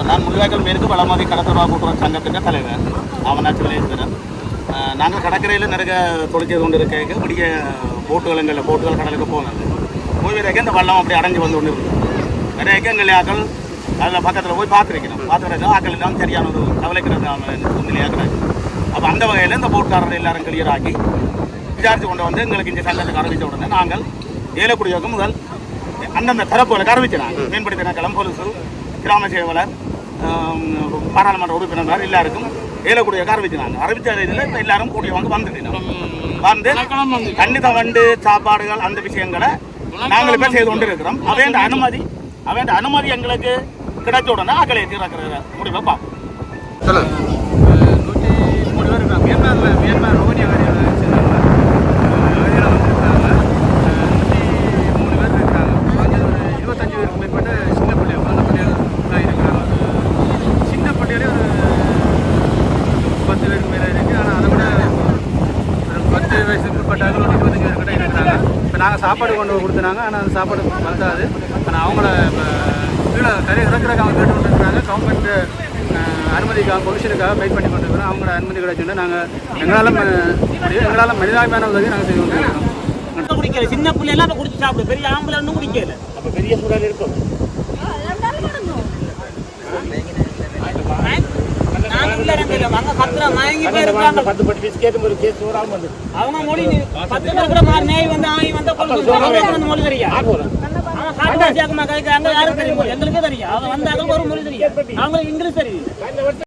நான் முள்ளிவாய்க்கால் மேற்கு வளமதி கடத்தொடர்பா கூட்டுறவு சங்கத்துக்கு தலைவர் அவனாச்சு விளையாடுகிறேன். நாங்கள் கடற்கரையில் நிறைய தொழிற்செய்து கொண்டு இருக்க விடிய போட்டுகள் கடலுக்கு போனது போய்விறக்க இந்த வள்ளம் அப்படி அடைஞ்சு வந்து கொண்டு இருக்குது. நிறைய எங்கள் அதில் பக்கத்தில் போய் பார்த்துருக்கோம். ஆக்கள் எல்லாம் சரியான ஒரு கவலைக்கிறது நிலையாக்குறாங்க. அப்போ அந்த வகையில் இந்த போட்காரர்கள் எல்லாரும் கிளியர் ஆக்கி விசாரித்து கொண்டு வந்து எங்களுக்கு இந்த சங்கத்துக்கு அறிவித்த உடனே நாங்கள் ஏலக்குடியோக்கு முதல் அந்தந்த தரப்புகளை அறிவிச்சினாங்க. மேம்படுத்த திணைக்களம், போலீஸ், கிராம சேவலர், பாராளுமன்ற உறுப்பினர் எல்லாருக்கும் ஏலக்குடியோக்கு அறிவிச்சினாங்க. அறிவித்த இதில் இப்போ எல்லாரும் கூடியவங்க வந்து கண்டித வண்டு சாப்பாடுகள் அந்த விஷயங்களை நாங்கள் இப்போ செய்து கொண்டு இருக்கிறோம். அவன் அனுமதி எங்களுக்கு கிடைச்ச உடனே ஆக்களை தீர்க்கிற முடிவை பார்ப்போம். 103 பேர் இருக்காங்க. மியான்மர் ரோஹினியா அகதிகள் சேர்ந்தவங்க அகதிகளை வந்துருக்காங்க. 103 பேர் இருக்காங்க. ஒரு 25 பேருக்கு மேற்பட்ட சின்ன பள்ளிகள், குழந்தை பள்ளிகள் இருக்கிறாங்க. சின்ன பள்ளிகளே ஒரு 10 பேருக்கு மேலே இருக்குது. ஆனால் அதை விட ஒரு 10 வயசுக்கு உட்பட்டாலும் ஒரு 25 பேர்கிட்ட இருக்கிறாங்க. இப்போ நாங்கள் சாப்பாடு கொண்டு கொடுத்துனாங்க. ஆனால் அந்த சாப்பாடு வந்தாது. ஆனால் அவங்கள இப்போ கீழே கரை இறக்குறதுக்கு அவங்க கேட்டு கொண்டு இருக்கிறாங்க. கவர்மெண்ட் அனுமதிக்காக பொலிஷனுக்காக வெயிட் பண்ணி கொண்டு இருக்கிறோம். அவங்களோட அனுமதி கிடைச்சுன்னா நாங்கள் எங்களால் மனிதாபிமான உதவி நாங்கள் செய்து கொண்டு இருக்கிறோம். குடிக்கல சின்ன பிள்ளை எல்லாம் இப்போ குடிச்சு சாப்பிடு. பெரிய ஆம்பளை ஒன்றும் குடிக்கல. அப்போ பெரிய சூழல் இருக்கும். அவங்க மொழி 10 இருக்கிற மாதிரி நேய் வந்து ஆகி வந்த மொழி தெரியா யாரும் தெரியும். எங்களுக்கே தெரியும். அவங்க வந்தாங்க ஒரு மொழி தெரியும். அவங்களுக்கு இங்கிலீஷ் தெரியும்.